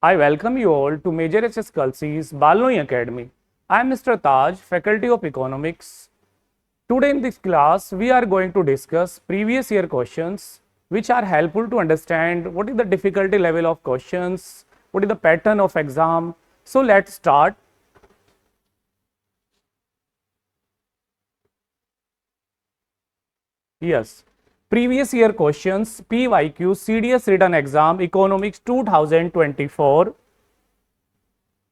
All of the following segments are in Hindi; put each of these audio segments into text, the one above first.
I welcome you all to Major HS Kalsi's Balnoi Academy. I am Mr. Taj, Faculty of Economics. Today in this class, we are going to discuss previous year questions which are helpful to understand what is the difficulty level of questions, what is the pattern of exam. So let's start. Yes, previous year questions, PYQ, CDS written exam, Economics 2024,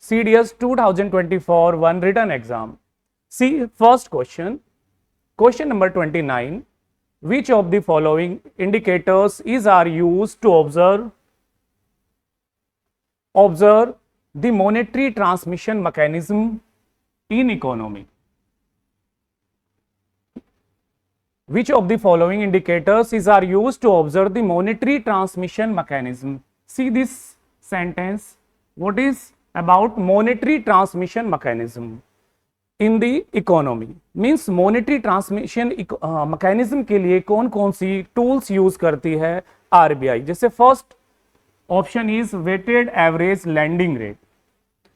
CDS 2024 one written exam. See, first question number 29. Which of the following indicators are used to observe the monetary transmission mechanism in economy? Which of the following indicators are used to observe the monetary transmission mechanism? See this sentence. What is about monetary transmission mechanism in the economy? Means monetary transmission mechanism के लिए कौन कौन सी tools use करती है RBI? जैसे first option is weighted average lending rate.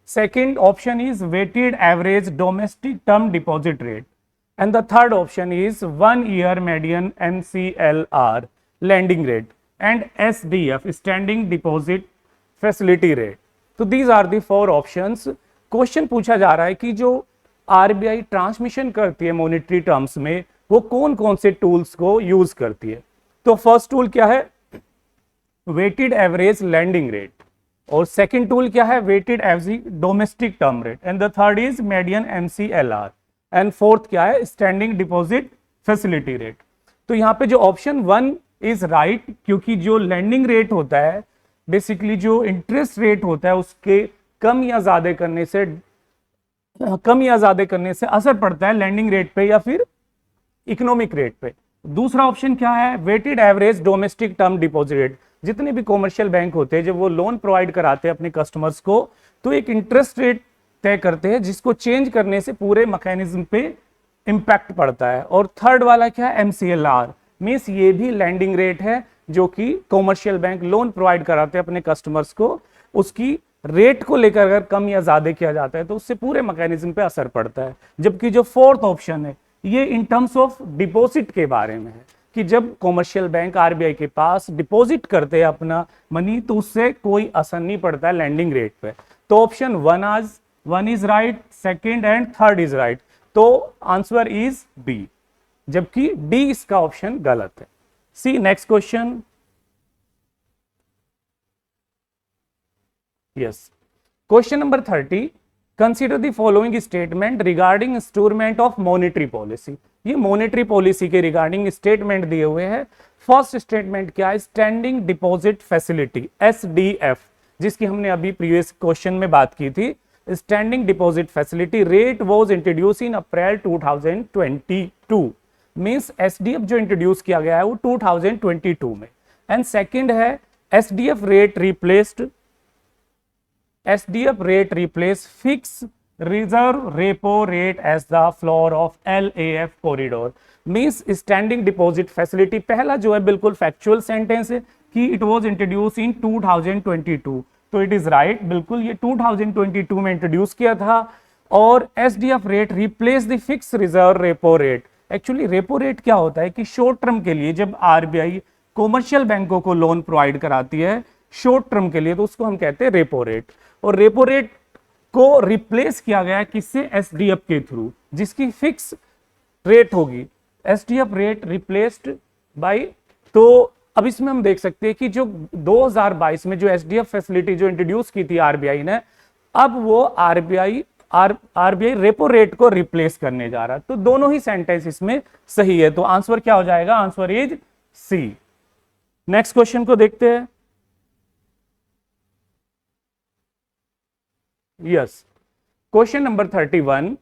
Second option is weighted average domestic term deposit rate. And the third option is 1 year median MCLR lending rate and SDF standing deposit facility rate. तो these are the four options. Question पूछा जा रहा है कि जो RBI ट्रांसमिशन करती है मॉनेटरी टर्म्स में वो कौन कौन से टूल्स को यूज करती है. तो फर्स्ट टूल क्या है? Weighted average lending rate. और सेकंड टूल क्या है? Weighted average domestic term rate. And the third is median MCLR. And fourth क्या है? Standing deposit facility rate. तो यहाँ पे जो ऑप्शन 1 इज राइट, क्योंकि जो लैंडिंग रेट होता है बेसिकली जो इंटरेस्ट रेट होता है उसके कम या ज्यादा करने से असर पड़ता है लैंडिंग रेट पे या फिर इकोनॉमिक रेट पे. दूसरा ऑप्शन क्या है? Weighted average domestic term deposit rate. जितने भी कॉमर्शियल बैंक होते हैं जब वो लोन प्रोवाइड कराते हैं अपने कस्टमर्स को तो एक इंटरेस्ट रेट तय करते हैं जिसको चेंज करने से पूरे मैकेनिज्म पे इंपैक्ट पड़ता है. और थर्ड वाला क्या है? MCLR. मींस ये भी लैंडिंग रेट है जो कि कॉमर्शियल बैंक लोन प्रोवाइड कराते हैं अपने कस्टमर्स को. उसकी रेट को लेकर अगर कम या ज्यादा किया जाता है तो उससे पूरे मैकेनिज्म पे असर पड़ता है. जबकि जो फोर्थ ऑप्शन है ये इन टर्म्स ऑफ डिपॉजिट के बारे में है कि जब कॉमर्शियल बैंक RBI के पास डिपॉजिट करते हैं अपना मनी तो उससे कोई असर नहीं पड़ता है लैंडिंग रेट पे. तो option 1 is right, second and third is right. तो आंसर इज बी, जबकि डी इसका ऑप्शन गलत है. See next question. Yes. Question number 30. Consider the following statement regarding instrument of monetary policy. ये monetary policy के regarding statement दिए हुए हैं. First statement क्या है? Standing Deposit Facility SDF, जिसकी हमने अभी previous question में बात की थी. Standing Deposit Facility rate was introduced in April 2022. Means SDF जो introduce किया गया है वो 2022 में. And second है SDF rate replace fixed reserve repo rate as the floor of LAF corridor. Means standing deposit facility पहला जो है बिल्कुल फैक्चुअल सेंटेंस है कि it was introduced in 2022. तो it is right, बिल्कुल ये 2022 में इंट्रोड्यूस किया था. और SDF rate replace the fixed reserve repo rate. Actually repo rate क्या होता है कि शॉर्ट टर्म के लिए जब RBI कॉमर्शियल बैंकों को लोन प्रोवाइड कराती है शॉर्ट टर्म के लिए तो उसको हम कहते हैं रेपो रेट. और रेपो रेट को रिप्लेस किया गया किससे? SDF के थ्रू, जिसकी फिक्स रेट होगी. SDF rate replaced by. तो अब इसमें हम देख सकते हैं कि जो 2022 में जो SDF फैसिलिटी जो इंट्रोड्यूस की थी RBI ने, अब वो RBI रेपो रेट को रिप्लेस करने जा रहा है. तो दोनों ही सेंटेंस इसमें सही है. तो आंसर क्या हो जाएगा? Answer is C. Next question को देखते हैं. Yes, question number 31.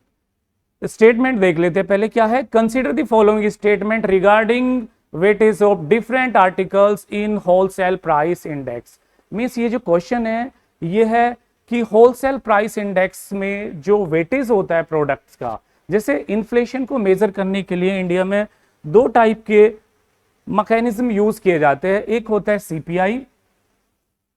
स्टेटमेंट देख लेते हैं पहले. क्या है? Consider the following statement regarding weightage of different articles in wholesale price index. Means ये जो क्वेश्चन है ये है कि होलसेल प्राइस इंडेक्स में जो वेटेज होता है प्रोडक्ट्स का, जैसे इन्फ्लेशन को मेजर करने के लिए इंडिया में दो टाइप के मैकेनिज्म यूज किए जाते हैं. एक होता है CPI,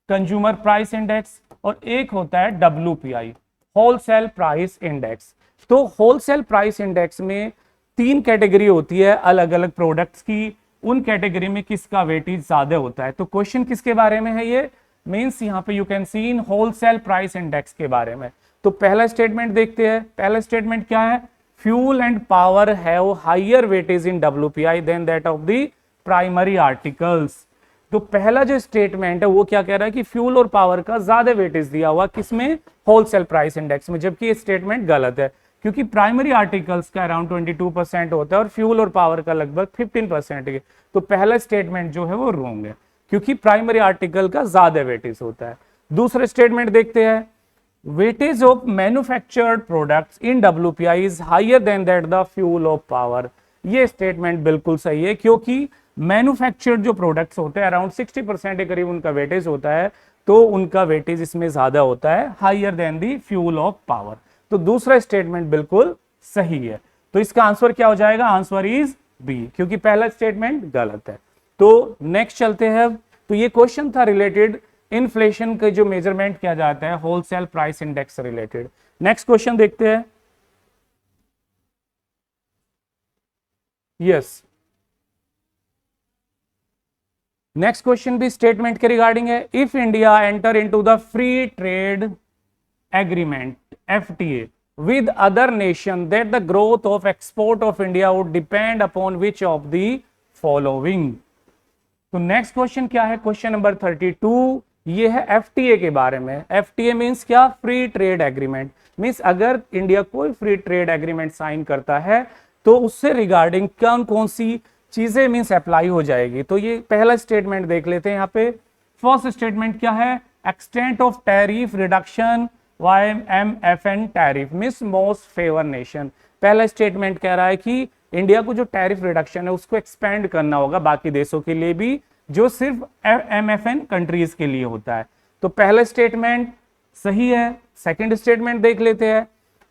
कंज्यूमर प्राइस इंडेक्स, और एक होता है WPI, होलसेल प्राइस इंडेक्स। तो होलसेल प्राइस इंडेक्स में 3 कैटेगरी होती है अलग अलग प्रोडक्ट्स की, उन कैटेगरी में किसका वेटेज ज्यादा होता है। तो क्वेश्चन किसके बारे में है, ये मींस यहाँ पे you can see in wholesale price index के बारे में। तो पहला स्टेटमेंट देखते हैं। पहला स्टेटमेंट क्या है, fuel and power have higher weightage in WPI than that of the primary articles. तो पहला जो स्टेटमेंट है वो क्या कह रहा है कि फ्यूल और पावर का ज्यादा वेटेज दिया हुआ किसमें, होलसेल प्राइस इंडेक्स में, जबकि ये स्टेटमेंट गलत है क्योंकि प्राइमरी आर्टिकल्स का अराउंड 22% होता है और फ्यूल और पावर का लगभग 15% है। तो पहला स्टेटमेंट जो है वो रॉन्ग है क्योंकि प्राइमरी आर्टिकल का ज्यादा वेटेज होता है। दूसरा स्टेटमेंट देखते हैं, weightage of manufactured products in WPI is higher than that the fuel of power. ये स्टेटमेंट बिल्कुल सही है क्योंकि मैन्युफैक्चर्ड जो प्रोडक्ट्स होते हैं अराउंड 60% के करीब उनका वेटेज होता है, तो उनका वेटेज इसमें ज्यादा होता है, higher than the fuel of power. तो दूसरा स्टेटमेंट बिल्कुल सही है। तो इसका आंसर क्या हो जाएगा, आंसर इज बी, क्योंकि पहला स्टेटमेंट गलत है। तो नेक्स्ट चलते हैं। तो ये क्वेश्चन था रिलेटेड इन्फ्लेशन के जो मेजरमेंट किया जाता है होलसेल प्राइस इंडेक्स से रिलेटेड। नेक्स्ट क्वेश्चन देखते हैं। यस, नेक्स्ट क्वेश्चन भी स्टेटमेंट के रिगार्डिंग है। If India enter into the free trade agreement FTA with other nation that the growth of export of India would depend upon which of the following। तो नेक्स्ट क्वेश्चन क्या है, क्वेश्चन नंबर 32, ये है FTA के बारे में। FTA मींस क्या, फ्री ट्रेड एग्रीमेंट। मींस अगर इंडिया कोई फ्री ट्रेड एग्रीमेंट साइन करता है तो उससे रिगार्डिंग कौन कौन सी चीजें मींस अप्लाई हो जाएगी। तो ये पहला स्टेटमेंट देख लेते हैं यहाँ पे। फर्स्ट स्टेटमेंट क्या है, extent of tariff reduction YMFN tariff means most favour nation. पहला स्टेटमेंट कह रहा है कि इंडिया को जो टैरिफ रिडक्शन है उसको एक्सपेंड करना होगा बाकी देशों के लिए भी, जो सिर्फ MFN कंट्रीज के लिए होता है। तो पहला स्टेटमेंट सही है। सेकंड स्टेटमेंट देख लेते हैं,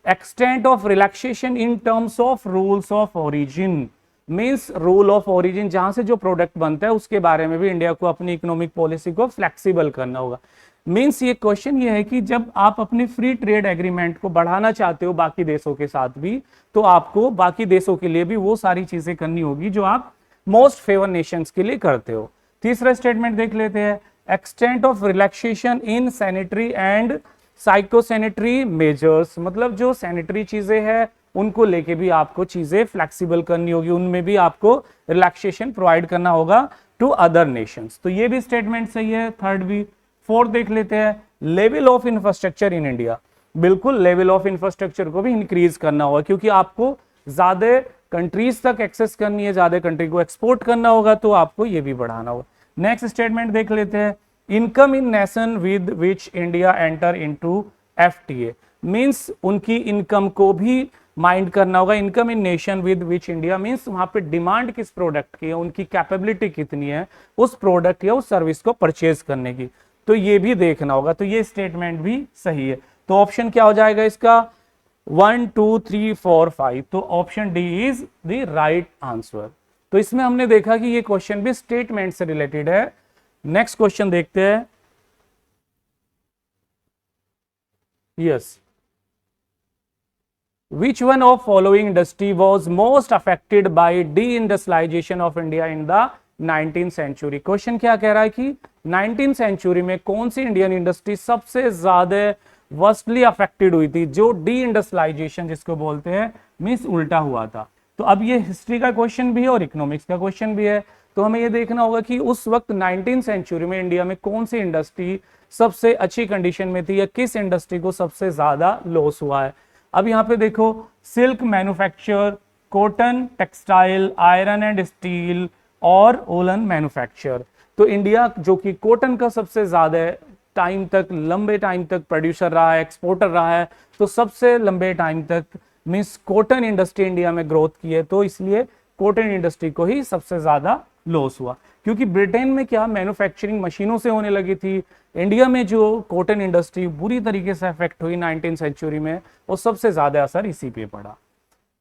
extent of relaxation in terms of rules of origin. Means rule of origin, जहां से जो प्रोडक्ट बनता है उसके बारे में भी इंडिया को अपनी इकोनॉमिक पॉलिसी को फ्लेक्सिबल करना होगा। मींस ये क्वेश्चन ये है कि जब आप अपने फ्री ट्रेड एग्रीमेंट को बढ़ाना चाहते हो बाकी देशों के साथ भी, तो आपको बाकी देशों के लिए भी वो सारी चीजें करनी होगी जो आप मोस्ट फेवर नेशंस के लिए करते हो। तीसरा स्टेटमेंट देख लेते हैं, extent of relaxation in sanitary and phytosanitary measures. मतलब जो सैनिटरी चीजें हैं उनको लेके भी आपको चीजें फ्लेक्सिबल करनी होगी, उनमें भी आपको रिलैक्सेशन प्रोवाइड करना होगा टू अदर नेशंस। तो ये भी स्टेटमेंट सही है, थर्ड भी। फोर्थ देख लेते हैं, level of infrastructure in India. बिल्कुल लेवल ऑफ इंफ्रास्ट्रक्चर को भी इंक्रीज करना होगा क्योंकि आपको ज्यादा कंट्रीज तक एक्सेस करनी है, ज्यादा कंट्री को एक्सपोर्ट करना होगा, तो आपको ये भी बढ़ाना होगा। नेक्स्ट स्टेटमेंट देख लेते हैं, income in nation with which India enter into FTA। Means उनकी इनकम को भी माइंड करना होगा। Income in nation with which India means वहां पे डिमांड किस प्रोडक्ट की है, उनकी कैपेबिलिटी कितनी है उस प्रोडक्ट या उस सर्विस को परचेज करने की, तो ये भी देखना होगा। तो ये स्टेटमेंट भी सही है। तो ऑप्शन क्या हो जाएगा इसका, 1 2 3 4 5। तो option D is the right answer. तो इसमें हमने देखा कि ये क्वेश्चन भी स्टेटमेंट से रिलेटेड है। नेक्स्ट क्वेश्चन देखते हैं। Yes, which one of following industry was most affected by deindustrialization of India in the 19th century। Question क्या कह रहा है कि 19th सेंचुरी में कौन सी इंडियन इंडस्ट्री सबसे ज्यादा वर्स्टली अफेक्टेड हुई थी, जो डी इंडस्ट्रियलाइजेशन जिसको बोलते हैं मींस उल्टा हुआ था। तो अब ये हिस्ट्री का क्वेश्चन भी है और इकोनॉमिक्स का क्वेश्चन भी है। तो हमें ये देखना होगा कि उस वक्त 19th सेंचुरी में इंडिया में कौन सी इंडस्ट्री सबसे अच्छी कंडीशन में थी या किस इंडस्ट्री को सबसे ज्यादा लॉस हुआ है। अब यहाँ पे देखो, silk manufacture, cotton, textile, iron and steel और वूलन मैन्युफैक्चर। तो इंडिया जो कि कॉटन का सबसे ज्यादा टाइम तक, लंबे टाइम तक प्रोड्यूसर रहा है, एक्सपोर्टर रहा है, तो सबसे लंबे टाइम तक मींस कॉटन इंडस्ट्री इंडिया में ग्रोथ की है, तो इसलिए कॉटन इंडस्ट्री को ही सबसे ज्यादा लॉस हुआ। क्योंकि ब्रिटेन में क्या मैन्युफैक्चरिंग मशीनों से होने लगी थी, इंडिया में जो कॉटन इंडस्ट्री बुरी तरीके से अफेक्ट हुई 19th सेंचुरी में, वो सबसे ज्यादा असर इसी पे पड़ा।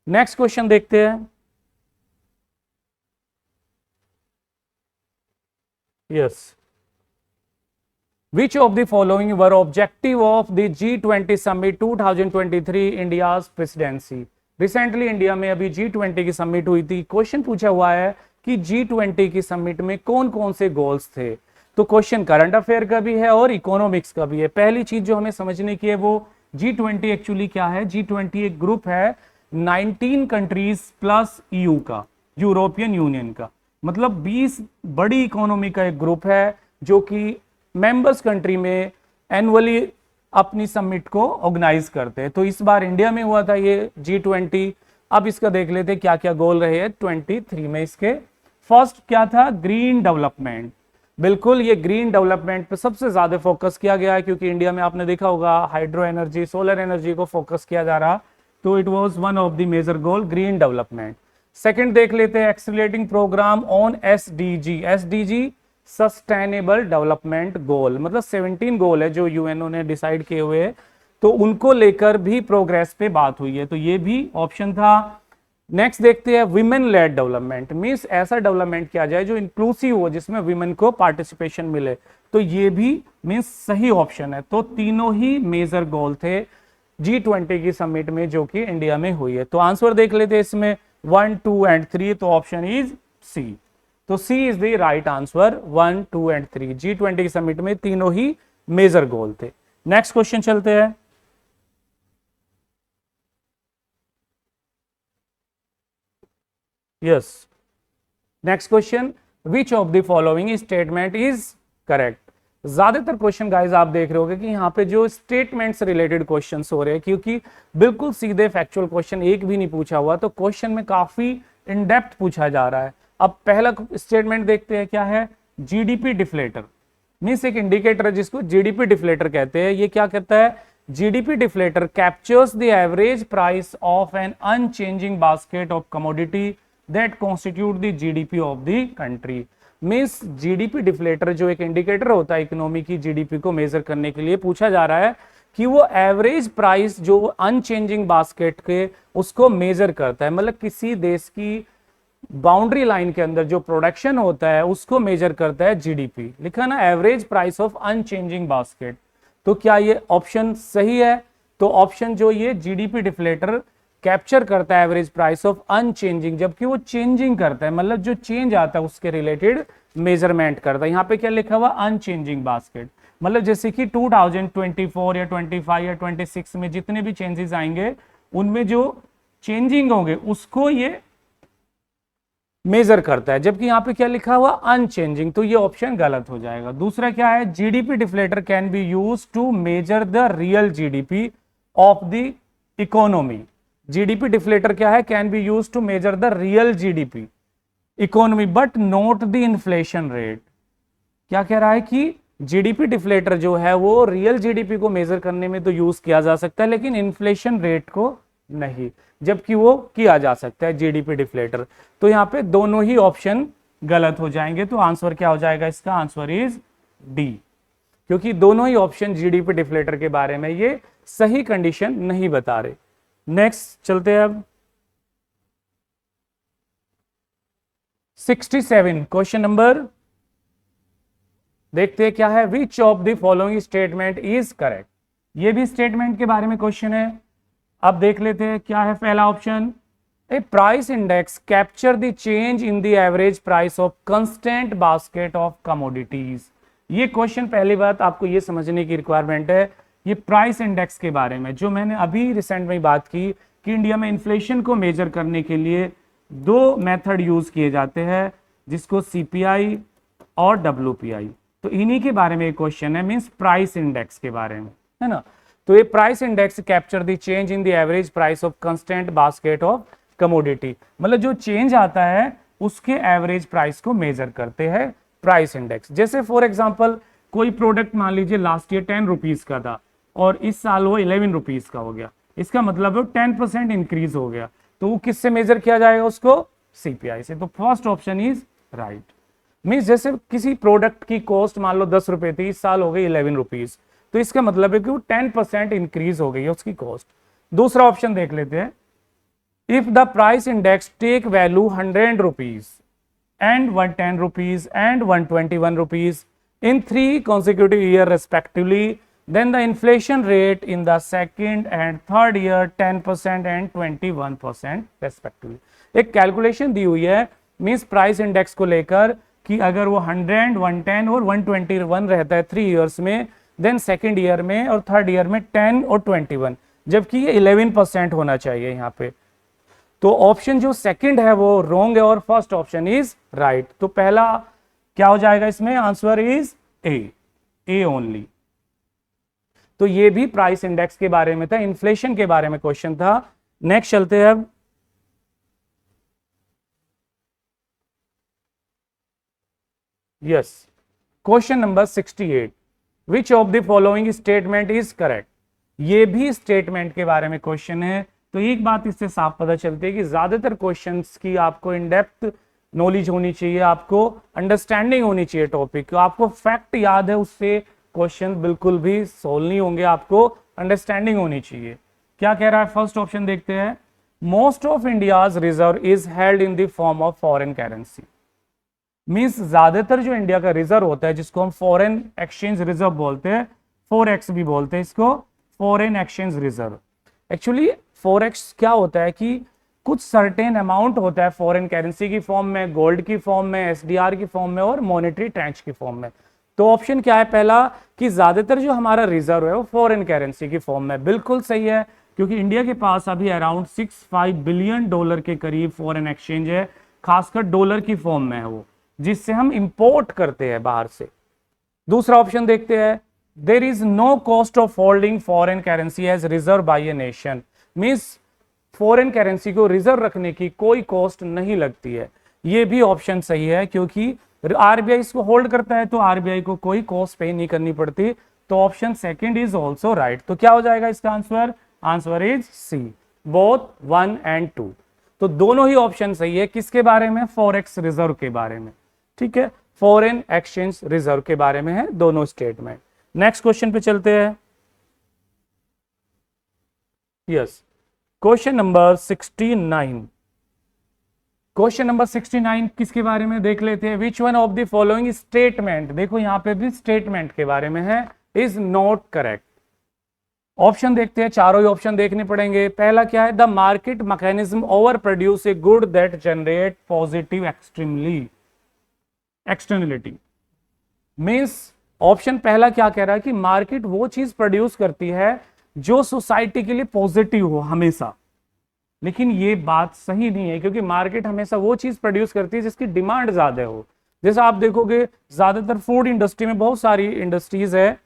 नेक्स्ट क्वेश्चन देखते हैं। Yes, Which of the following were objective of the G20 summit 2023 India's presidency? Recently India में अभी G20 की समिट हुई थी। क्वेश्चन पूछा हुआ है कि G20 की समिट में कौन कौन से गोल्स थे। तो क्वेश्चन करंट अफेयर का भी है और इकोनॉमिक्स का भी है। पहली चीज जो हमें समझने की है वो G20 एक्चुअली क्या है। G20 एक ग्रुप है 19 कंट्रीज प्लस EU का, यूरोपियन यूनियन का, मतलब 20 बड़ी इकोनॉमी का एक ग्रुप है जो कि मेंबर्स कंट्री में एनुअली अपनी समिट को ऑर्गेनाइज करते हैं। तो इस बार इंडिया में हुआ था ये G20। अब इसका देख लेते हैं क्या क्या गोल रहे हैं 23 में इसके। फर्स्ट क्या था, ग्रीन डेवलपमेंट। बिल्कुल, ये ग्रीन डेवलपमेंट पे सबसे ज्यादा फोकस किया गया है क्योंकि इंडिया में आपने देखा होगा हाइड्रो एनर्जी, सोलर एनर्जी को फोकस किया जा रहा, तो it was one of the major goal green development. Second देख लेते हैं accelerating programme on SDG sustainable development goal, मतलब 17 गोल है जो यूएनओ ने डिसाइड किए हुए, तो उनको लेकर भी प्रोग्रेस पे बात हुई है, तो ये भी ऑप्शन था। नेक्स्ट देखते हैं विमेन लेड डेवलपमेंट, मींस ऐसा डेवलपमेंट किया जाए जो इंक्लूसिव हो, जिसमें विमेन को पार्टिसिपेशन मिले, तो ये भी मींस सही ऑप्शन है। तो तीनों ही मेजर गोल थे G20 की समिट में जो कि इंडिया में हुई है। तो आंसर देख लेते हैं इसमें 1, 2 एंड 3, तो ऑप्शन इज सी। तो C is the right answer, 1, 2 and 3। G20 की समिट में तीनों ही मेजर गोल थे। नेक्स्ट क्वेश्चन चलते हैं। Yes, next question, which of the following statement is correct. ज्यादातर क्वेश्चन गाइस आप देख रहे होगे कि यहाँ पे जो स्टेटमेंट से रिलेटेड क्वेश्चंस हो रहे हैं, क्योंकि बिल्कुल सीधे फैक्चुअल क्वेश्चन एक भी नहीं पूछा हुआ, तो क्वेश्चन में काफी इन डेप्थ पूछा जा रहा है। अब पहला स्टेटमेंट देखते हैं क्या है, जीडीपी डिफ्लेटर, मींस एक इंडिकेटर है जिसको जीडीपी डिफ्लेटर कहते हैं। ये क्या कहता है, GDP deflator captures the average price of an unchanging basket of commodity that constitute the GDP of the country. Means GDP deflator जो एक इंडिकेटर होता है इकोनॉमी की जीडीपी को मेजर करने के लिए, पूछा जा रहा है कि वो एवरेज प्राइस जो अनचेंजिंग बास्केट के उसको मेजर करता है, मतलब किसी देश की बाउंड्री लाइन के अंदर जो प्रोडक्शन होता है उसको मेजर करता है जीडीपी। लिखा ना average price of unchanging basket, तो क्या ये ऑप्शन सही है। तो ऑप्शन जो ये जीडीपी डिफ्लेटर कैप्चर करता है एवरेज प्राइस ऑफ अनचेंजिंग, जबकि वो चेंजिंग करता है, मतलब जो चेंज आता है उसके रिलेटेड मेजरमेंट करता है। यहाँ पे क्या लिखा हुआ, अनचेंजिंग बास्केट, मतलब जैसे कि 2024 या 25 या 26 में जितने भी चेंजेस आएंगे उनमें जो चेंजिंग होंगे उसको ये मेजर करता है, जबकि यहाँ पे क्या लिखा हुआ, अनचेंजिंग, तो ये ऑप्शन गलत हो जाएगा। दूसरा क्या है, GDP deflator can be use to measure the real GDP of the economy. GDP deflator क्या है, can be use to measure the real GDP economy but not the inflation rate. क्या कह रहा है कि जीडीपी डिफ्लेटर जो है वो रियल जीडीपी को मेजर करने में तो यूज किया जा सकता है लेकिन इन्फ्लेशन रेट को नहीं, जबकि वो किया जा सकता है जीडीपी डिफ्लेटर। तो यहाँ पे दोनों ही ऑप्शन गलत हो जाएंगे, तो आंसर क्या हो जाएगा इसका, आंसर इज डी, क्योंकि दोनों ही ऑप्शन जीडीपी डिफ्लेटर के बारे में ये सही कंडीशन नहीं बता रहे। नेक्स्ट चलते हैं अब 67 क्वेश्चन नंबर, देखते हैं क्या है, विच of the following statement is correct. ये भी स्टेटमेंट के बारे में क्वेश्चन है। अब देख लेते हैं क्या है पहला option, a price index capture the change in the average price of constant basket of commodities. ये क्वेश्चन, पहली बात आपको ये समझने की रिक्वायरमेंट है, ये प्राइस इंडेक्स के बारे में जो मैंने अभी रिसेंट में बात की कि इंडिया में इन्फ्लेशन को मेजर करने के लिए दो मेथड यूज किए जाते हैं, जिसको सीपीआई और डब्ल्यूपीआई, तो इन्हीं के बारे में एक क्वेश्चन है, मींस प्राइस इंडेक्स के बारे में, है ना। तो ये price index capture the change in the average price of constant basket of commodity, मतलब जो चेंज आता है उसके एवरेज प्राइस को मेजर करते हैं प्राइस इंडेक्स। जैसे फॉर एग्जांपल कोई प्रोडक्ट मान लीजिए लास्ट ईयर 10 रुपीज का था और इस साल वो 11 रुपीज का हो गया, इसका मतलब वो 10% इंक्रीज हो गया, तो वो किससे मेजर किया जाएगा उसको, सीपीआई से। तो first option is right. Means जैसे किसी प्रोडक्ट की कॉस्ट मान लो 10 रुपए थी, इस साल हो गई 11 रुपीज, तो इसका मतलब है कि वो 10% इंक्रीज हो गई है उसकी कॉस्ट। दूसरा ऑप्शन देख लेते हैं, if the price index take value 100 rupees and 110 rupees and 121 rupees in 3 consecutive years respectively, then the inflation rate in the second and third year 10% and 21% respectively. एक कैलकुलेशन दी हुई है मींस प्राइस इंडेक्स को लेकर कि अगर वो 100, 110 और 121 रहता है 3 इयर्स में, देन सेकेंड ईयर में और थर्ड ईयर में 10 और 21, जबकि ये 11% होना चाहिए यहाँ पे। तो ऑप्शन जो सेकंड है वो रॉन्ग है और फर्स्ट ऑप्शन इज राइट। तो पहला क्या हो जाएगा इसमें, आंसर इज ए ओनली। तो ये भी प्राइस इंडेक्स के बारे में था, इन्फ्लेशन के बारे में क्वेश्चन था। नेक्स्ट चलते हैं अब। Yes, question number 68, which of the following statement is correct. ये भी स्टेटमेंट के बारे में क्वेश्चन है। तो एक बात इससे साफ पता चलती है कि ज्यादातर क्वेश्चंस की आपको इन डेप्थ नॉलेज होनी चाहिए, आपको अंडरस्टैंडिंग होनी चाहिए टॉपिक, आपको फैक्ट याद है उससे क्वेश्चन बिल्कुल भी सोल्व नहीं होंगे, आपको अंडरस्टैंडिंग होनी चाहिए। क्या कह रहा है, फर्स्ट ऑप्शन देखते हैं। Most of India's reserve is held in the form of foreign currency. Means ज्यादातर जो इंडिया का रिजर्व होता है, जिसको हम फॉरेन एक्सचेंज रिजर्व बोलते हैं, फॉरेक्स भी बोलते हैं इसको, foreign exchange reserve. Actually forex क्या होता है कि कुछ सर्टेन अमाउंट होता है फॉरेन करेंसी की फॉर्म में, गोल्ड की फॉर्म में, एसडीआर की फॉर्म में और मॉनेटरी ट्रेंच की फॉर्म में। तो ऑप्शन क्या है पहला, कि ज्यादातर जो हमारा रिजर्व है वो फॉरेन करेंसी की फॉर्म में। बिल्कुल सही है, क्योंकि इंडिया के पास अभी अराउंड 65 बिलियन डॉलर के करीब फॉरेन एक्सचेंज है, खासकर डॉलर की फॉर्म में है वो, जिससे हम इंपोर्ट करते हैं बाहर से। दूसरा ऑप्शन देखते हैं, there is no cost of holding foreign currency as reserve by a nation. Means foreign currency को रिजर्व रखने की कोई कॉस्ट नहीं लगती है। ये भी ऑप्शन सही है, क्योंकि आरबीआई इसको होल्ड करता है, तो आरबीआई को कोई कॉस्ट पे नहीं करनी पड़ती। तो option second is also right. तो क्या हो जाएगा इसका answer, answer is C, both 1 and 2। तो दोनों ही ऑप्शन सही है। किसके बारे में, फॉरेक्स रिजर्व के बारे में, ठीक है, फॉरेन एक्सचेंज रिजर्व के बारे में है दोनों स्टेटमेंट। नेक्स्ट क्वेश्चन पे चलते हैं। Yes, question number 69। Question number 69 किसके बारे में देख लेते हैं। विच one of the following statement, देखो यहां पे भी स्टेटमेंट के बारे में है, इज नॉट करेक्ट। ऑप्शन देखते हैं, चारों ही ऑप्शन देखने पड़ेंगे। पहला क्या है, the market mechanism over produce a good that generate positive externality. Means option पहला क्या कह रहा है कि मार्केट वो चीज प्रोड्यूस करती है जो सोसाइटी के लिए पॉजिटिव हो हमेशा। लेकिन ये बात सही नहीं है, क्योंकि मार्केट हमेशा वो चीज प्रोड्यूस करती है जिसकी डिमांड ज्यादा हो। जैसे आप देखोगे ज्यादातर फूड इंडस्ट्री में बहुत सारी इंडस्ट्रीज है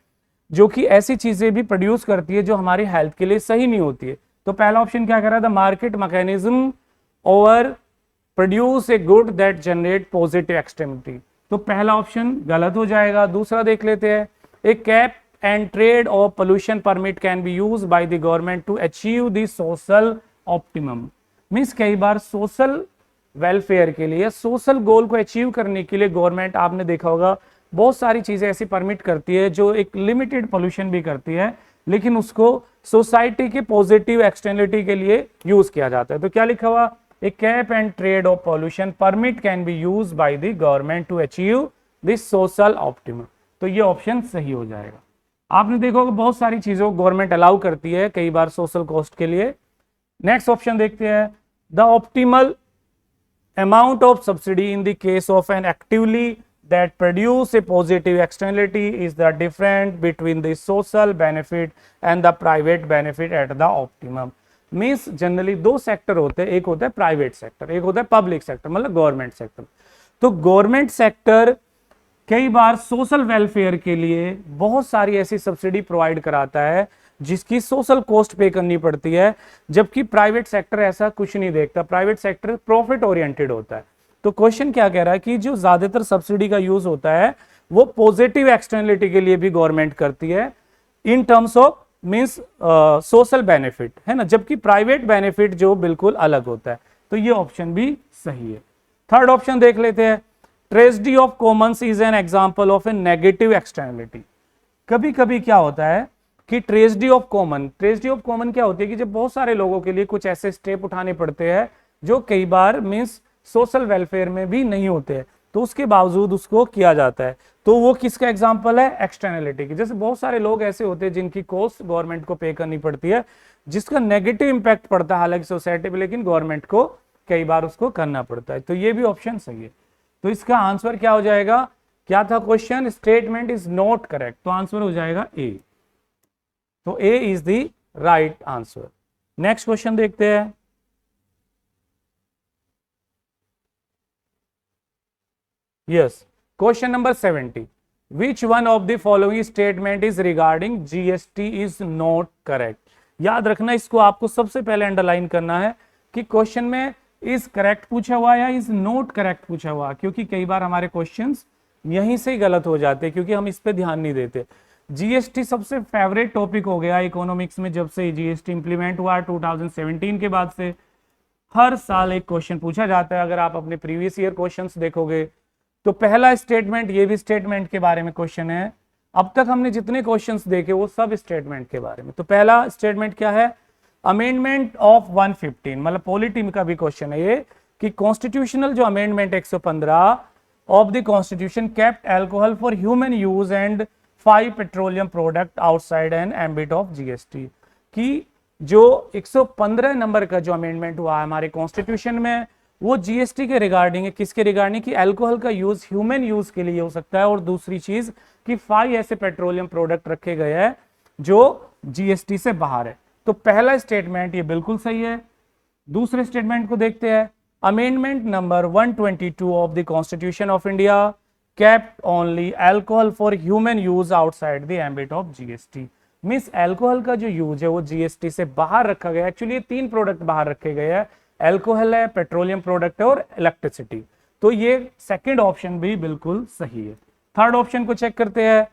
जो कि ऐसी चीजें भी प्रोड्यूस करती है जो हमारी हेल्थ के लिए सही नहीं होती है। तो पहला ऑप्शन क्या कर रहा है, the market mechanism over produce a good that generate positive externality. तो पहला ऑप्शन गलत हो जाएगा। दूसरा देख लेते हैं, ए कैप एंड ट्रेड और pollution permit can be use by the government to achieve the social optimum. Means कई बार सोशल वेलफेयर के लिए, सोशल गोल को अचीव करने के लिए गवर्नमेंट, आपने देखा होगा बहुत सारी चीजें ऐसी परमिट करती है जो एक लिमिटेड पोल्यूशन भी करती है, लेकिन उसको सोसाइटी के पॉजिटिव एक्सटर्नलिटी के लिए यूज किया जाता है। तो क्या लिखा हुआ, a cap and trade of pollution permit can be use by the government to achieve this social optimum. तो ये ऑप्शन सही हो जाएगा। आपने देखा होगा बहुत सारी चीजों को गवर्नमेंट अलाउ करती है कई बार सोशल कॉस्ट के लिए। नेक्स्ट ऑप्शन देखते हैं, the optimal amount of subsidy in the case of an actively that produce a positive externality is the difference between the social benefit and the private benefit at the optimum। Means generally दो सेक्टर होते हैं, एक होता है प्राइवेट सेक्टर, एक होता है पब्लिक सेक्टर, मतलब गवर्नमेंट सेक्टर। तो गवर्नमेंट सेक्टर कई बार सोशल वेलफेयर के लिए बहुत सारी ऐसी सब्सिडी प्रोवाइड कराता है जिसकी सोशल कॉस्ट पे करनी पड़ती है, जबकि प्राइवेट सेक्टर ऐसा कुछ नहीं देखता। प्राइवेट सेक्टर प्रॉफिट ओरिएंटेड होता है। तो क्वेश्चन क्या कह रहा है कि जो ज्यादातर सब्सिडी का यूज होता है वो पॉजिटिव एक्सटर्नलिटी के लिए भी गवर्नमेंट करती है, in terms of means social benefit, है ना, जबकि प्राइवेट बेनिफिट जो बिल्कुल अलग होता है। तो ये ऑप्शन भी सही है। थर्ड ऑप्शन देख लेते हैं, tragedy of Commons is an example of A negative externality. कभी कभी क्या होता है कि ट्रेजेडी ऑफ कॉमन क्या होती है कि जब बहुत सारे लोगों के लिए कुछ ऐसे स्टेप उठाने पड़ते हैं जो कई बार मींस सोशल वेलफेयर में भी नहीं होते हैं, तो उसके बावजूद उसको किया जाता है। तो वो किसका एग्जाम्पल है? एक्सटर्नलिटी की। जैसे बहुत सारे लोग ऐसे होते हैं जिनकी कॉस्ट गवर्नमेंट को पे करनी पड़ती है, जिसका नेगेटिव इंपैक्ट पड़ता है हालांकि सोसाइटी पे, लेकिन गवर्नमेंट को कई बार उसको करना पड़ता है। तो ये भी ऑप्शन सही है। तो इसका आंसर क्या हो जाएगा? क्या था question? Statement is not correct, तो आंसर हो जाएगा ए। तो A is the right answer. Next question देखते हैं। Yes, question number 70, which one of the following statement is regarding GST is not correct. याद रखना, इसको आपको सबसे पहले अंडरलाइन करना है कि क्वेश्चन में इज करेक्ट पूछा हुआ या इज नॉट करेक्ट पूछा हुआ, क्योंकि कई बार हमारे क्वेश्चंस यहीं से ही गलत हो जाते हैं क्योंकि हम इस पे ध्यान नहीं देते। जीएसटी सबसे फेवरेट टॉपिक हो गया इकोनॉमिक्स में, जब से जीएसटी इंप्लीमेंट हुआ 2017 के बाद से हर साल एक क्वेश्चन पूछा जाता है। अगर आप अपने प्रीवियस ईयर क्वेश्चंस देखोगे तो पहला स्टेटमेंट, ये भी स्टेटमेंट के बारे में क्वेश्चन है। अब तक हमने जितने क्वेश्चंस देखे वो सब स्टेटमेंट के बारे में। तो पहला स्टेटमेंट क्या है? अमेंडमेंट ऑफ 115, मतलब पॉलिटी का भी क्वेश्चन है ये, कि कॉन्स्टिट्यूशनल जो amendment 115 of the constitution kept alcohol for human use and 5 petroleum product outside an ambit of GST. कि जो 115 नंबर का जो अमेंडमेंट हुआ है हमारे कॉन्स्टिट्यूशन में, वो जीएसटी के रिगार्डिंग है। किसके रिगार्डिंग? कि अल्कोहल का यूज ह्यूमन यूज के लिए हो सकता है, और दूसरी चीज कि 5 ऐसे पेट्रोलियम प्रोडक्ट रखे गए हैं जो जीएसटी से बाहर है। तो पहला स्टेटमेंट ये बिल्कुल सही है। दूसरे स्टेटमेंट को देखते हैं। Amendment number 122 of the constitution of India kept only alcohol for human use outside the ambit of GST. Means alcohol का जो यूज है वो जीएसटी से बाहर रखा गया। एक्चुअली ये 3 प्रोडक्ट बाहर रखे गए हैं, अल्कोहल है, पेट्रोलियम प्रोडक्ट है और इलेक्ट्रिसिटी। तो ये सेकंड ऑप्शन भी बिल्कुल सही है। थर्ड ऑप्शन को चेक करते हैं।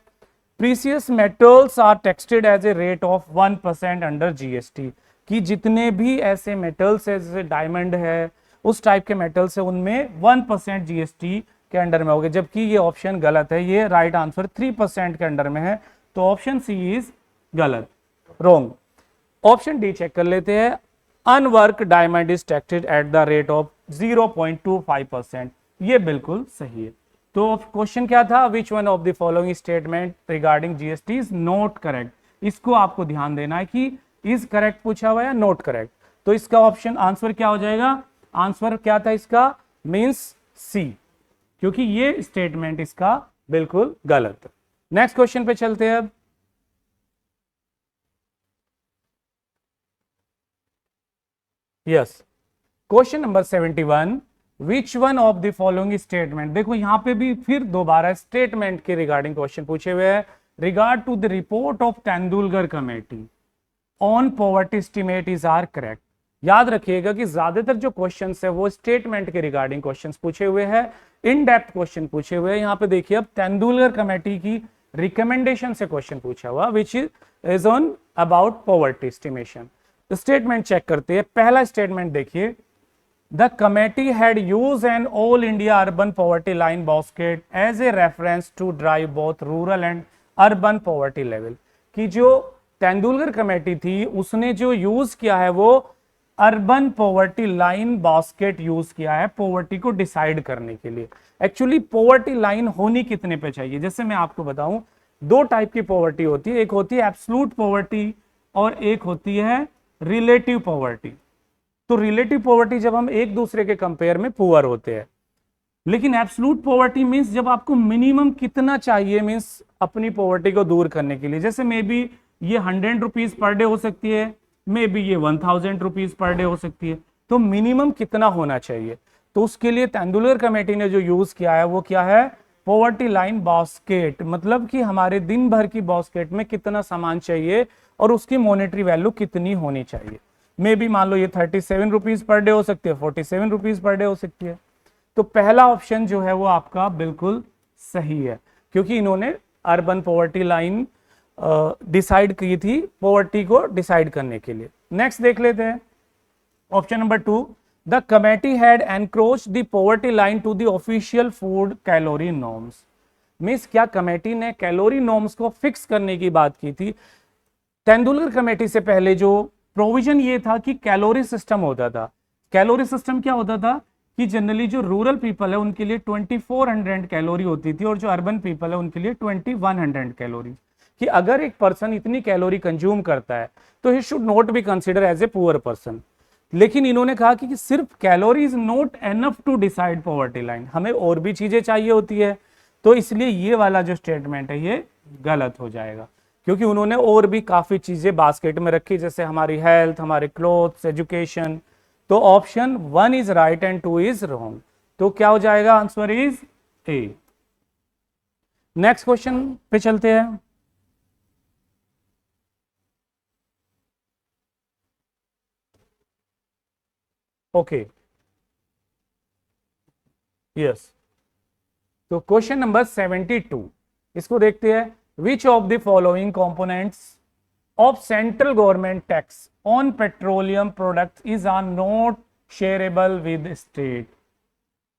Precious metals are taxed as a rate of 1% under GST. कि जितने भी ऐसे मेटल्स है जैसे डायमंड है, उस टाइप के मेटल्स है, उनमें 1% जीएसटी के अंडर में होगा, जबकि ये ऑप्शन गलत है। ये राइट आंसर 3% के अंडर में है। तो ऑप्शन सी इज गलत, रॉन्ग। ऑप्शन डी चेक कर लेते हैं। Unworked diamond is taxed at the rate of 0.25%। ये बिल्कुल सही है। तो क्वेश्चन क्या था? Which one of the following statement regarding GST is not correct. इसको आपको ध्यान देना है कि इज करेक्ट पूछा हुआ है या नॉट करेक्ट। तो इसका ऑप्शन आंसर क्या हो जाएगा? आंसर क्या था इसका? मींस सी, क्योंकि ये स्टेटमेंट इसका बिल्कुल गलत है। नेक्स्ट क्वेश्चन पे चलते हैं अब। Yes, question number 71, which one of the following statement. देखो यहां पे भी फिर दोबारा स्टेटमेंट के रिगार्डिंग क्वेश्चन पूछे हुए हैं। Regard to the report of Tendulkar committee on poverty estimate is are correct. याद रखिएगा कि ज्यादातर जो क्वेश्चंस है वो स्टेटमेंट के रिगार्डिंग क्वेश्चंस पूछे हुए हैं, इन डेप्थ क्वेश्चन पूछे हुए हैं। यहाँ पे देखिए अब तेंदुलकर कमेटी की रिकमेंडेशन से क्वेश्चन पूछा हुआ, which is on about poverty estimation. Statement check करते हैं। पहला स्टेटमेंट देखिए, the committee had use an all India urban poverty line basket as a reference to drive both rural and urban poverty level. कि जो तेंदुलकर कमेटी थी उसने जो यूज किया है वो urban poverty line basket use किया है पॉवर्टी को डिसाइड करने के लिए। एक्चुअली पॉवर्टी लाइन होनी कितने पे चाहिए? जैसे मैं आपको बताऊं, 2 टाइप की पॉवर्टी होती है। एक होती है एब्सोल्यूट पॉवर्टी और एक होती है रिलेटिव पॉवर्टी। तो रिलेटिव पॉवर्टी जब हम एक दूसरे के कंपेयर में पुअर होते हैं, लेकिन एब्सोल्यूट पॉवर्टी मींस जब आपको मिनिमम कितना चाहिए, मींस अपनी पॉवर्टी को दूर करने के लिए। जैसे मे बी ये 100 रुपीज पर डे हो सकती है, मे बी ये 1000 रुपीज पर डे हो सकती है। तो मिनिमम कितना होना चाहिए? तो उसके लिए तेंदुलकर कमेटी ने जो यूज किया है वो क्या है? Poverty line basket. मतलब कि हमारे दिन भर की बास्केट में कितना सामान चाहिए और उसकी मॉनेटरी वैल्यू कितनी होनी चाहिए। मे बी मान लो ये 37 रुपीज पर डे हो सकती है, 47 रुपीज पर डे हो सकती है। तो पहला ऑप्शन जो है वो आपका बिल्कुल सही है, क्योंकि इन्होंने अर्बन पॉवर्टी लाइन डिसाइड की थी पॉवर्टी को डिसाइड करने के लिए। नेक्स्ट देख लेते हैं option number 2, the committee had encroach the poverty line to the official food calorie norms. Means क्या कमेटी ने कैलोरी नॉर्म्स को फिक्स करने की बात की थी? तेंदुलकर कमेटी से पहले जो प्रोविजन ये था कि कैलोरी सिस्टम होता था। कैलोरी सिस्टम क्या होता था? कि जनरली जो रूरल पीपल है उनके लिए 2400 कैलोरी होती थी और जो अर्बन पीपल है उनके लिए 2100 कैलोरी, कि अगर एक पर्सन इतनी कैलोरी कंज्यूम करता है तो ही should not be consider as a poor person. लेकिन इन्होंने कहा कि सिर्फ calorie is not enough to decide poverty line, हमें और भी चीजें चाहिए होती है, तो इसलिए ये वाला जो स्टेटमेंट है ये गलत हो जाएगा, क्योंकि उन्होंने और भी काफी चीजें बास्केट में रखी, जैसे हमारी हेल्थ, हमारे क्लोथ्स, एजुकेशन। तो option 1 is right and 2 is wrong. तो क्या हो जाएगा, answer is A. Next question पे चलते हैं। ओके, यस, तो क्वेश्चन नंबर 72, इसको देखते हैं। Which of the following components of central government tax on petroleum products is are not shareable with state.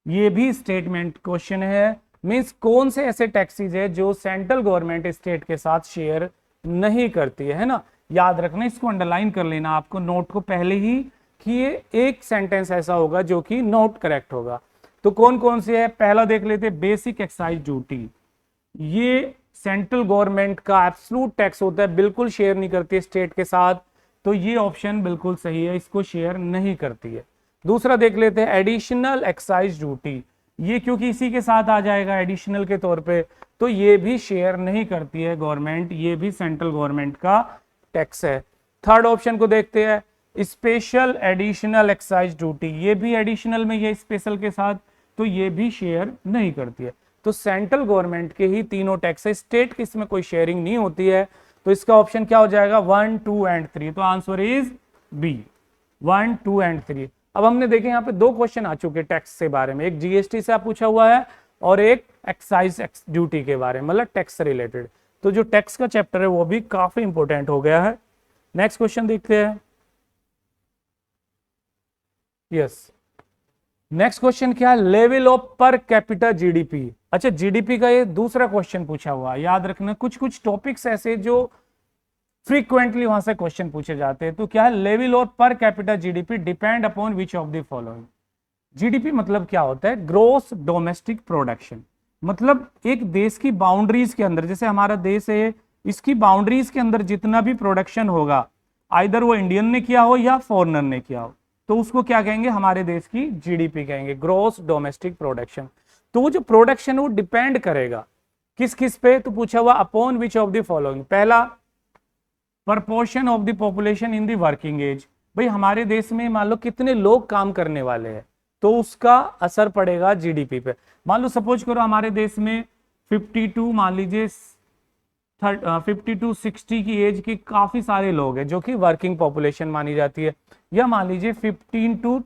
ये भी स्टेटमेंट क्वेश्चन है, मींस कौन से ऐसे टैक्सेस है जो सेंट्रल गवर्नमेंट स्टेट के साथ शेयर नहीं करती है ना। याद रखना, इसको अंडरलाइन कर लेना आपको नोट को पहले ही, कि ये एक सेंटेंस ऐसा होगा जो कि नोट करेक्ट होगा। तो कौन कौन से है, पहला देख लेते, बेसिक एक्साइज ड्यूटी। ये सेंट्रल गवर्नमेंट का एब्सोल्यूट टैक्स होता है, बिल्कुल शेयर नहीं करती है स्टेट के साथ, तो ये ऑप्शन बिल्कुल सही है, इसको शेयर नहीं करती है। दूसरा देख लेते हैं एडिशनल एक्साइज ड्यूटी, ये क्योंकि इसी के साथ आ जाएगा एडिशनल के तौर पे, तो ये भी शेयर नहीं करती है गवर्नमेंट, ये भी सेंट्रल गवर्नमेंट का टैक्स है। थर्ड ऑप्शन को देखते हैं, स्पेशल एडिशनल एक्साइज ड्यूटी, ये भी एडिशनल में, ये स्पेशल के साथ, तो ये भी शेयर नहीं करती है। तो सेंट्रल गवर्नमेंट के ही तीनों टैक्स है, स्टेट की इसमें कोई शेयरिंग नहीं होती है। तो इसका ऑप्शन क्या हो जाएगा, 1, 2 एंड 3। तो आंसर इज बी, 1, 2 एंड 3। अब हमने देखे यहाँ पे दो क्वेश्चन आ चुके टैक्स के बारे में, एक जीएसटी से पूछा हुआ है और एक एक्साइज ड्यूटी के बारे में, मतलब टैक्स से रिलेटेड। तो जो टैक्स का चैप्टर है वो भी काफी इंपॉर्टेंट हो गया है। नेक्स्ट क्वेश्चन देखते हैं। यस, नेक्स्ट क्वेश्चन क्या है, level of per capita GDP. अच्छा, जीडीपी का ये दूसरा क्वेश्चन पूछा हुआ है, याद रखना कुछ कुछ टॉपिक्स ऐसे जो फ्रीक्वेंटली वहां से क्वेश्चन पूछे जाते हैं। तो क्या है, level of per capita GDP depend upon which of the following. GDP मतलब क्या होता है, ग्रोस डोमेस्टिक प्रोडक्शन, मतलब एक देश की बाउंड्रीज के अंदर, जैसे हमारा देश है, इसकी बाउंड्रीज के अंदर जितना भी प्रोडक्शन होगा, आइदर वो इंडियन ने किया हो या फॉरेनर ने किया हो, तो उसको क्या कहेंगे, हमारे देश की जीडीपी कहेंगे, ग्रोस डोमेस्टिक प्रोडक्शन। तो वो जो प्रोडक्शन है वो डिपेंड करेगा किस किस पे, तो पूछा हुआ upon which of the following. पहला, proportion of the population in the working age, भाई हमारे देश में मान लो कितने लोग काम करने वाले हैं, तो उसका असर पड़ेगा जीडीपी पे। मान लो सपोज करो हमारे देश में 52, मान लीजिए 50 की एज के काफी सारे लोग हैं जो कि वर्किंग पॉपुलेशन मानी जाती है, या मान लीजिए 15 to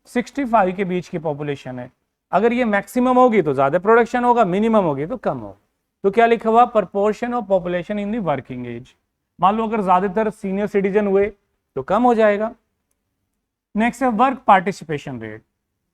65 के बीच की पॉपुलेशन है। अगर ये मैक्सिमम होगी तो ज्यादा प्रोडक्शन होगा, मिनिमम होगी तो कम होगा। तो क्या लिखा हुआ, proportion of population in the working age. मान लो अगर ज्यादातर सीनियर सिटीजन हुए तो कम हो जाएगा। नेक्स्ट है वर्क पार्टिसिपेशन रेट,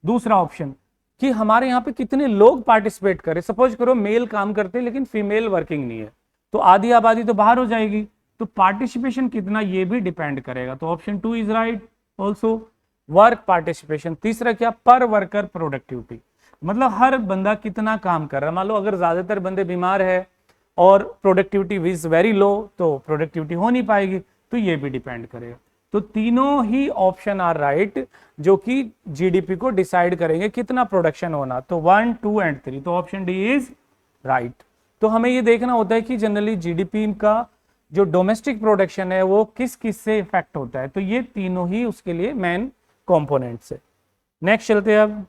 दूसरा ऑप्शन, कि हमारे यहाँ पे कितने लोग पार्टिसिपेट करें। सपोज करो मेल काम करते हैं लेकिन फीमेल वर्किंग नहीं है, तो आधी आबादी तो बाहर हो जाएगी, तो पार्टिसिपेशन कितना ये भी डिपेंड करेगा। तो option 2 is right also, work participation. तीसरा क्या, पर वर्कर प्रोडक्टिविटी, मतलब हर बंदा कितना काम कर रहा है। मान लो अगर ज्यादातर बंदे बीमार है और प्रोडक्टिविटी इज वेरी लो, तो प्रोडक्टिविटी हो नहीं पाएगी, तो ये भी डिपेंड करेगा। तो तीनों ही ऑप्शन आर राइट जो कि जीडीपी को डिसाइड करेंगे कितना प्रोडक्शन होना। तो 1, 2 एंड 3, तो ऑप्शन डी इज राइट। तो हमें ये देखना होता है कि जनरली जीडीपी का जो डोमेस्टिक प्रोडक्शन है वो किस किस से इफेक्ट होता है, तो ये तीनों ही उसके लिए मेन कंपोनेंट्स है। नेक्स्ट चलते हैं अब।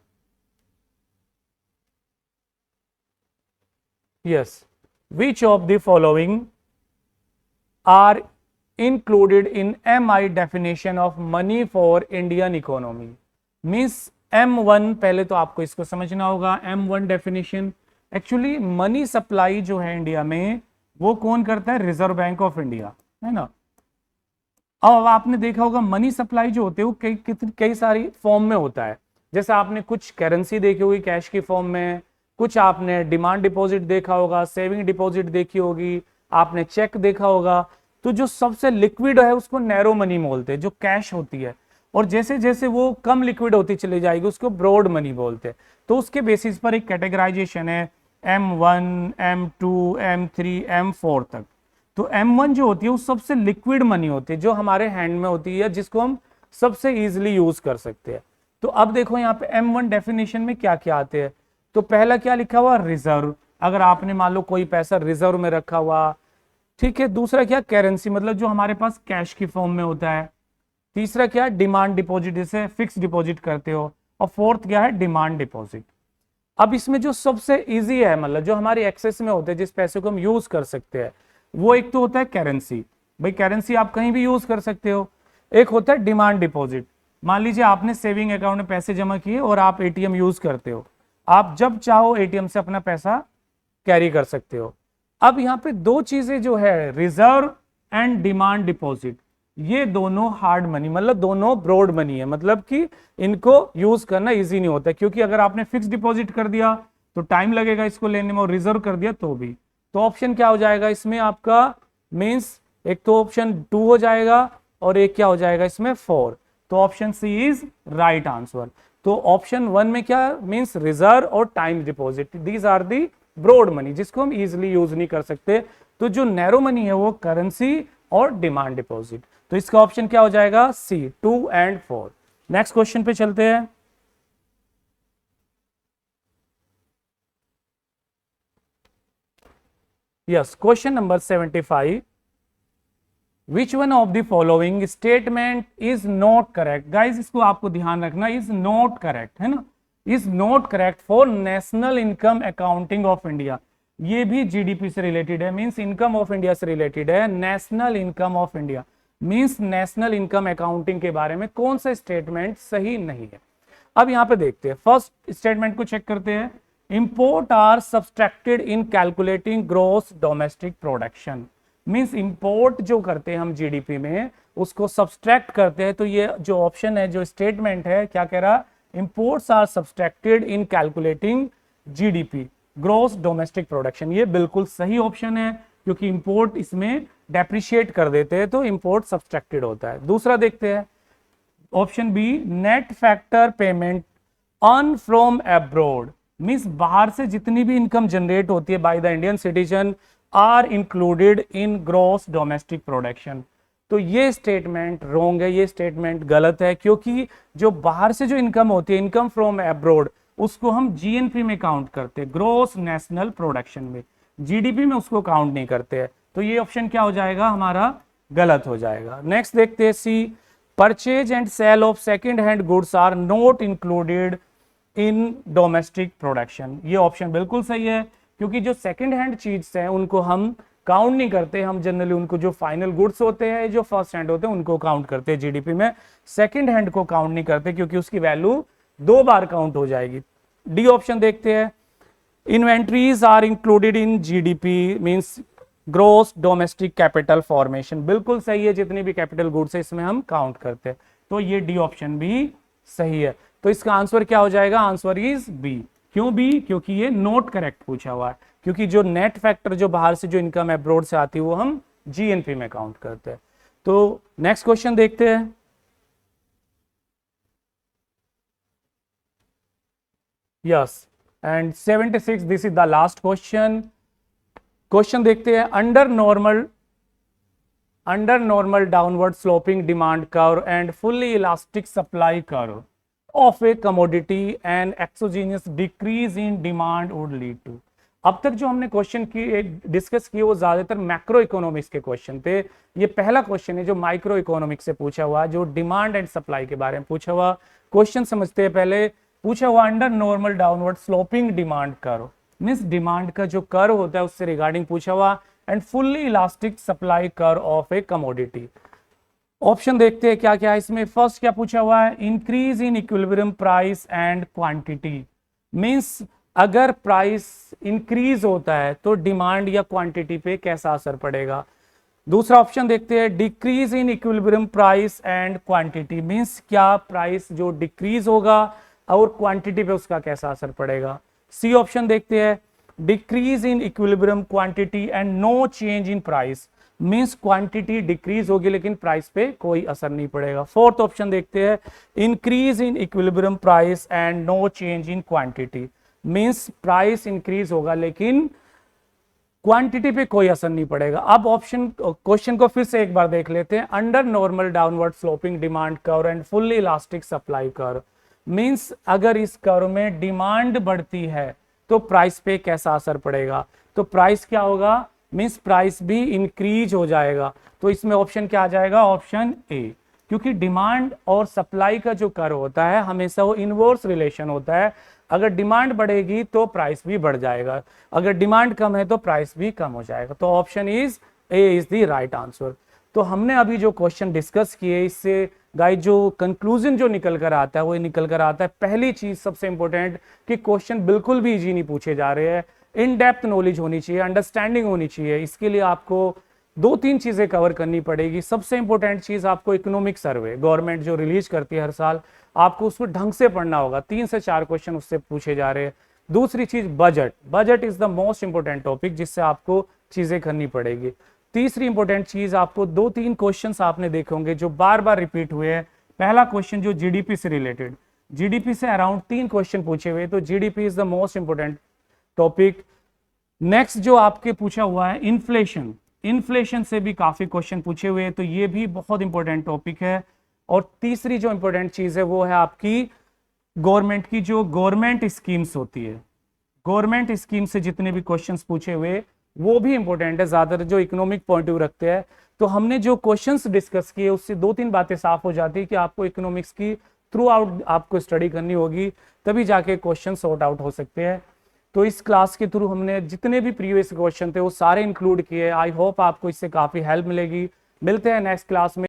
Yes, which of the following are included in MI definition of money for Indian economy. Means M1, पहले तो आपको इसको समझना होगा। M1 definition, actually money supply जो है इंडिया में वो कौन करता है, रिजर्व बैंक ऑफ इंडिया, है ना। अब आपने देखा होगा मनी सप्लाई जो होते हैं वो कई सारी फॉर्म में होता है। जैसे आपने कुछ करेंसी देखी होगी कैश की फॉर्म में, कुछ आपने डिमांड डिपॉजिट देखा होगा, सेविंग डिपॉजिट देखी होगी, आपने चेक देखा होगा। तो जो सबसे लिक्विड है उसको नैरो मनी बोलते हैं, जो कैश होती है। और जैसे जैसे वो कम लिक्विड होती चली जाएगी उसको ब्रॉड मनी बोलते हैं। तो उसके बेसिस पर एक कैटेगराइजेशन है M1, M2, M3, M4 तक। तो M1 जो होती है वो सबसे लिक्विड मनी होती है, जो हमारे हैंड में होती है, जिसको हम सबसे इजीली यूज कर सकते हैं। तो अब देखो यहाँ पे M1 डेफिनेशन में क्या क्या आते हैं। तो पहला क्या लिखा हुआ, रिजर्व, अगर आपने मान लो कोई पैसा रिजर्व में रखा हुआ, ठीक है। दूसरा क्या, करेंसी, मतलब जो हमारे पास कैश की फॉर्म में होता है। तीसरा क्या है, डिमांड डिपॉजिट, जिसे फिक्स डिपॉजिट करते हो। और फोर्थ क्या है, डिमांड डिपॉजिट। अब इसमें जो सबसे इजी है, मतलब जो हमारी एक्सेस में होते हैं, जिस पैसे को हम यूज कर सकते हैं, वो एक तो होता है करेंसी। भाई करेंसी आप कहीं भी यूज कर सकते हो। एक होता है डिमांड डिपॉजिट। मान लीजिए आपने सेविंग अकाउंट में पैसे जमा किए और आप एटीएम यूज करते हो, आप जब चाहो एटीएम से अपना पैसा कैरी कर सकते हो। अब यहाँ पे दो चीजें जो है, रिजर्व एंड डिमांड डिपॉजिट, ये दोनों हार्ड मनी, मतलब दोनों ब्रॉड मनी है, मतलब कि इनको यूज करना इजी नहीं होता, क्योंकि अगर आपने फिक्स डिपॉजिट कर दिया तो टाइम लगेगा इसको लेने में, और रिजर्व कर दिया तो भी। तो ऑप्शन क्या हो जाएगा इसमें आपका, मींस एक तो ऑप्शन 2 हो जाएगा और एक क्या हो जाएगा इसमें 4। तो option C is right answer. तो ऑप्शन 1 में क्या मींस रिजर्व और time deposit, these are the broad money, जिसको हम इजिली यूज नहीं कर सकते। तो जो नैरो मनी है वो करेंसी और डिमांड डिपॉजिट। तो इसका ऑप्शन क्या हो जाएगा, सी, 2 एंड 4। नेक्स्ट क्वेश्चन पे चलते हैं। Yes, question number 75, which one of the following statement is not correct. Guys इसको आपको ध्यान रखना, इज नॉट करेक्ट है ना, is not correct for national income accounting of India. ये भी जीडीपी से रिलेटेड है, मींस इनकम ऑफ इंडिया से रिलेटेड है। National income of India means national income accounting के बारे में कौन सा स्टेटमेंट सही नहीं है। अब यहां पे देखते हैं, फर्स्ट स्टेटमेंट को चेक करते हैं। Import are subtracted in calculating gross domestic production, means import जो करते हैं हम जीडीपी में उसको सब्सट्रैक्ट करते हैं। तो ये जो ऑप्शन है, जो स्टेटमेंट है, क्या कह रहा, imports are subtracted in calculating GDP gross domestic production. ये बिल्कुल सही ऑप्शन है, क्योंकि इंपोर्ट इसमें डेप्रिशिएट कर देते हैं तो इंपोर्ट सब्सट्रैक्टेड होता है। दूसरा देखते हैं option B, net factor payment earn from abroad, means बाहर से जितनी भी इनकम जनरेट होती है by the Indian citizen are included in gross domestic production. तो ये स्टेटमेंट रॉन्ग है, ये स्टेटमेंट गलत है, क्योंकि जो बाहर से जो इनकम होती है, इनकम फ्रॉम अब्रॉड, उसको हम जीएनपी में काउंट करते हैं, ग्रॉस नेशनल प्रोडक्शन में, जीडीपी में उसको काउंट नहीं करते हैं। तो ये ऑप्शन क्या हो जाएगा हमारा, गलत हो जाएगा। नेक्स्ट देखते हैं C, purchase and sale of second hand goods are not included in domestic production. ये ऑप्शन बिल्कुल सही है, क्योंकि जो सेकेंड हैंड चीज है उनको हम काउंट नहीं करते, हम जनरली उनको जो फाइनल गुड्स होते हैं, जो फर्स्ट हैंड होते हैं, उनको काउंट करते हैं जीडीपी में। सेकेंड हैंड को काउंट नहीं करते, क्योंकि उसकी वैल्यू 2 बार काउंट हो जाएगी। डी ऑप्शन देखते हैं, inventories are included in GDP means gross domestic capital formation, बिल्कुल सही है, जितनी भी कैपिटल गुड्स है इसमें हम काउंट करते हैं। तो ये डी ऑप्शन भी सही है। तो इसका आंसर क्या हो जाएगा, आंसर इज बी। क्यों बी, क्योंकि ये नॉट करेक्ट पूछा हुआ है, क्योंकि जो नेट फैक्टर जो बाहर से जो इनकम अब्रॉड से आती है वो हम जीएनपी में काउंट करते हैं। तो नेक्स्ट क्वेश्चन देखते हैं। Yes, and 76, this is the last question. Question देखते हैं, under normal downward sloping demand curve and fully elastic supply curve of a commodity and exogenous decrease in demand would lead to. अब तक जो हमने क्वेश्चन की डिस्कस किए वो ज्यादातर मैक्रो इकोनॉमिक्स के क्वेश्चन थे। ये पहला क्वेश्चन है जो माइक्रो इकोनॉमिक्स से पूछा हुआ, जो डिमांड एंड सप्लाई के बारे में पूछा हुआ। क्वेश्चन समझते हैं पहले। पूछा हुआ under normal downward sloping demand curve, means demand का जो कर्व होता है उससे रिगार्डिंग पूछा हुआ, and fully elastic supply curve of a commodity. Option देखते हैं क्या क्या है इसमें। फर्स्ट क्या पूछा हुआ है, increase in equilibrium price and quantity, means अगर प्राइस इंक्रीज होता है तो डिमांड या क्वांटिटी पे कैसा असर पड़ेगा। दूसरा ऑप्शन देखते हैं, decrease in equilibrium price and quantity, means क्या प्राइस जो डिक्रीज होगा और क्वांटिटी पे उसका कैसा असर पड़ेगा। सी ऑप्शन देखते हैं, decrease in equilibrium quantity and no change in price, means quantity decrease होगी लेकिन प्राइस पे कोई असर नहीं पड़ेगा। फोर्थ ऑप्शन देखते हैं, increase in equilibrium price and no change in quantity, means price increase होगा लेकिन क्वांटिटी पे कोई असर नहीं पड़ेगा। अब ऑप्शन क्वेश्चन को फिर से एक बार देख लेते हैं। Under normal downward sloping demand curve and fully elastic supply curve, means अगर इस कर्व में डिमांड बढ़ती है तो प्राइस पे कैसा असर पड़ेगा, तो प्राइस क्या होगा, मींस प्राइस भी इंक्रीज हो जाएगा। तो इसमें ऑप्शन क्या आ जाएगा, ऑप्शन ए, क्योंकि डिमांड और सप्लाई का जो कर्व होता है हमेशा वो इनवर्स रिलेशन होता है। अगर डिमांड बढ़ेगी तो प्राइस भी बढ़ जाएगा, अगर डिमांड कम है तो प्राइस भी कम हो जाएगा। तो option is a is the right answer. तो हमने अभी जो क्वेश्चन डिस्कस किए इससे गाइस जो कंक्लूजन जो निकल कर आता है वो निकल कर आता है, पहली चीज सबसे इंपॉर्टेंट कि क्वेश्चन बिल्कुल भी इजी नहीं पूछे जा रहे हैं, इन डेप्थ नॉलेज होनी चाहिए, अंडरस्टैंडिंग होनी चाहिए। इसके लिए आपको 2-3 चीजें कवर करनी पड़ेगी। सबसे इंपॉर्टेंट चीज आपको इकोनॉमिक सर्वे गवर्नमेंट जो रिलीज करती है हर साल, आपको उसको ढंग से पढ़ना होगा, 3 से 4 क्वेश्चन उससे पूछे जा रहे हैं। दूसरी चीज budget, budget is the most important topic जिससे आपको चीजें करनी पड़ेगी। तीसरी इंपॉर्टेंट चीज आपको 2-3 क्वेश्चंस आपने देखे होंगे जो बार बार रिपीट हुए हैं। पहला क्वेश्चन जो जीडीपी से रिलेटेड, जीडीपी से अराउंड 3 क्वेश्चन पूछे हुए, तो GDP is the most important topic. Next जो आपके पूछा हुआ है इन्फ्लेशन, इन्फ्लेशन से भी काफी क्वेश्चन पूछे हुए हैं, तो ये भी बहुत इंपॉर्टेंट टॉपिक है। और तीसरी जो इंपॉर्टेंट चीज है वो है आपकी गवर्नमेंट की जो गवर्नमेंट स्कीम्स होती है, गवर्नमेंट स्कीम से जितने भी क्वेश्चंस पूछे हुए वो भी इंपॉर्टेंट है, ज्यादातर जो इकोनॉमिक पॉइंट ऑफ व्यू रखते हैं। तो हमने जो क्वेश्चंस डिस्कस किए उससे 2-3 बातें साफ हो जाती है कि आपको इकोनॉमिक्स की थ्रू आउट आपको स्टडी करनी होगी, तभी जाके क्वेश्चन सॉर्ट आउट हो सकते हैं। तो इस क्लास के थ्रू हमने जितने भी प्रीवियस क्वेश्चन थे वो सारे इंक्लूड किए। आई होप आपको इससे काफी हेल्प मिलेगी। मिलते हैं नेक्स्ट क्लास में।